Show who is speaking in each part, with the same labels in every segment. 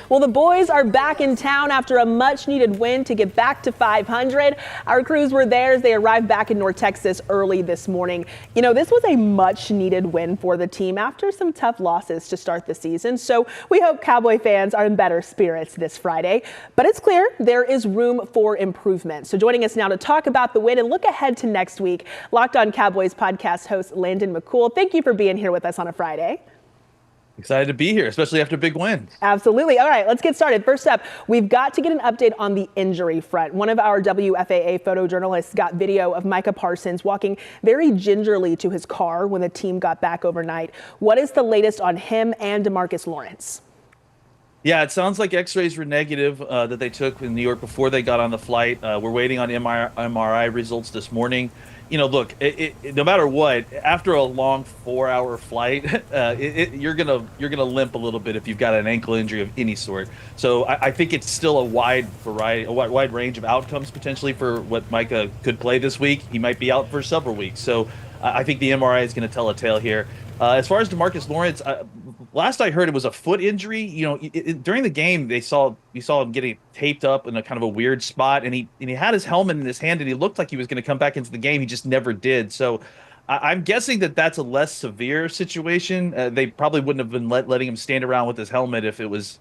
Speaker 1: Well, the boys are back in town after a much-needed win to get back to 500. Our crews were there as they arrived back in North Texas early this morning. You know, this was a much-needed win for the team after some tough losses to start the season. So we hope Cowboy fans are in better spirits this Friday. But it's clear there is room for improvement. So joining us now to talk about the win and look ahead to next week, Locked On Cowboys podcast host Landon McCool. Thank you for being here with us on a Friday.
Speaker 2: Excited to be here, especially after big wins.
Speaker 1: Absolutely. All right, let's get started. First up, we've got to get an update on the injury front. One of our WFAA photojournalists got video of Micah Parsons walking very gingerly to his car when the team got back overnight. What is the latest on him and DeMarcus Lawrence?
Speaker 2: Yeah, it sounds like x-rays were negative that they took in New York before they got on the flight. We're waiting on MRI results this morning. You know, look, no matter what, after a long 4-hour flight, you're gonna limp a little bit if you've got an ankle injury of any sort. So I think it's still a wide variety, a wide range of outcomes potentially for what Micah could play this week. He might be out for several weeks. So I think the MRI is going to tell a tale here. As far as DeMarcus Lawrence, last I heard it was a foot injury. You know, during the game, you saw him getting taped up in a kind of a weird spot, and he had his helmet in his hand, and he looked like he was going to come back into the game. He just never did. So I'm guessing that that's a less severe situation. They probably wouldn't have been letting him stand around with his helmet if it was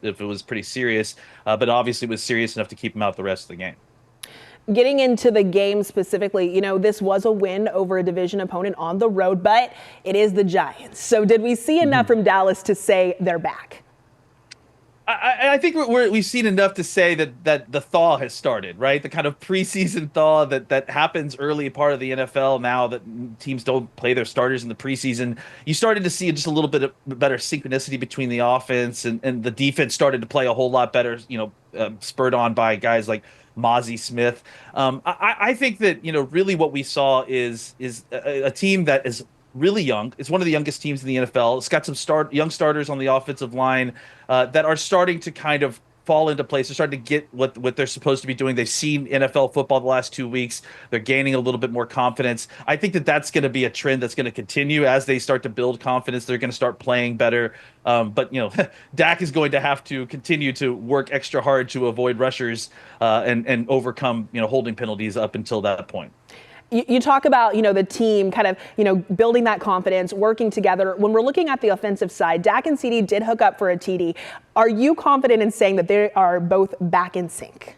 Speaker 2: pretty serious. But obviously, it was serious enough to keep him out the rest of the game.
Speaker 1: Getting into the game specifically, you know, this was a win over a division opponent on the road, but it is the Giants. So did we see enough from Dallas to say they're back?
Speaker 2: I think we've seen enough to say that the thaw has started, right? The kind of preseason thaw that happens early part of the NFL now that teams don't play their starters in the preseason. You started to see just a little bit of better synchronicity between the offense and the defense started to play a whole lot better, you know, spurred on by guys like Mozzie Smith. I think that, you know, really what we saw is a team that is really young. It's one of the youngest teams in the NFL. It's got some young starters on the offensive line that are starting to kind of fall into place. They're starting to get what they're supposed to be doing. They've seen NFL football the last 2 weeks. They're gaining a little bit more confidence. I think that that's going to be a trend that's going to continue as they start to build confidence. They're going to start playing better. But, you know, Dak is going to have to continue to work extra hard to avoid rushers and overcome, you know, holding penalties up until that point.
Speaker 1: You talk about, you know, the team kind of, you know, building that confidence, working together. When we're looking at the offensive side, Dak and CD did hook up for a TD. Are you confident in saying that they are both back in sync?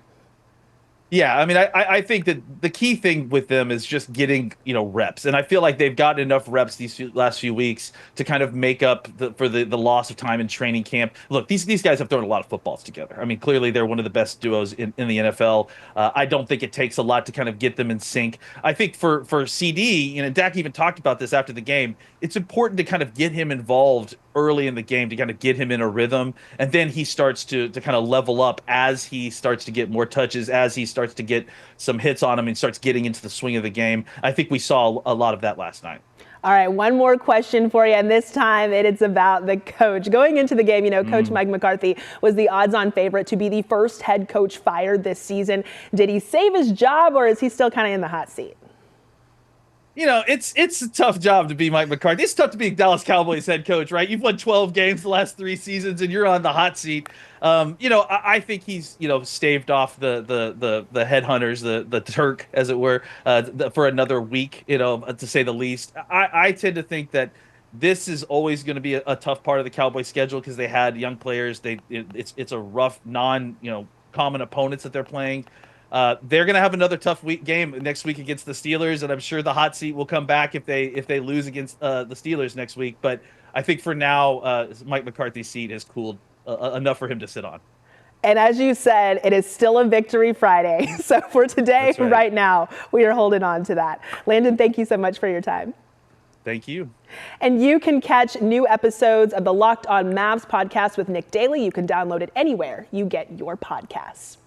Speaker 2: Yeah, I mean, I think that the key thing with them is just getting, you know, reps. And I feel like they've gotten enough reps these last few weeks to kind of make up for the loss of time in training camp. Look, these guys have thrown a lot of footballs together. I mean, clearly they're one of the best duos in the NFL. I don't think it takes a lot to kind of get them in sync. I think for CD, you know, Dak even talked about this after the game, it's important to kind of get him involved early in the game to kind of get him in a rhythm. And then he starts to kind of level up as he starts to get more touches, as he starts to get some hits on him and starts getting into the swing of the game. I think we saw a lot of that last night.
Speaker 1: All right, one more question for you, and this time it's about the coach. Going into the game, you know, Coach Mike McCarthy was the odds-on favorite to be the first head coach fired this season. Did he save his job, or is he still kind of in the hot seat?
Speaker 2: You know, it's a tough job to be Mike McCarthy. It's tough to be Dallas Cowboys head coach, right? You've won 12 games the last 3 seasons, and you're on the hot seat. You know, I think he's, you know, staved off the headhunters, the Turk, as it were, for another week, you know, to say the least. I tend to think that this is always going to be a tough part of the Cowboys schedule because they had young players. It's a rough, common opponents that they're playing. They're going to have another tough game next week against the Steelers, and I'm sure the hot seat will come back if they lose against the Steelers next week. But I think for now, Mike McCarthy's seat has cooled enough for him to sit on.
Speaker 1: And as you said, it is still a victory Friday. So for today, right now, we are holding on to that. Landon, thank you so much for your time.
Speaker 2: Thank you.
Speaker 1: And you can catch new episodes of the Locked On Mavs podcast with Nick Daly. You can download it anywhere you get your podcasts.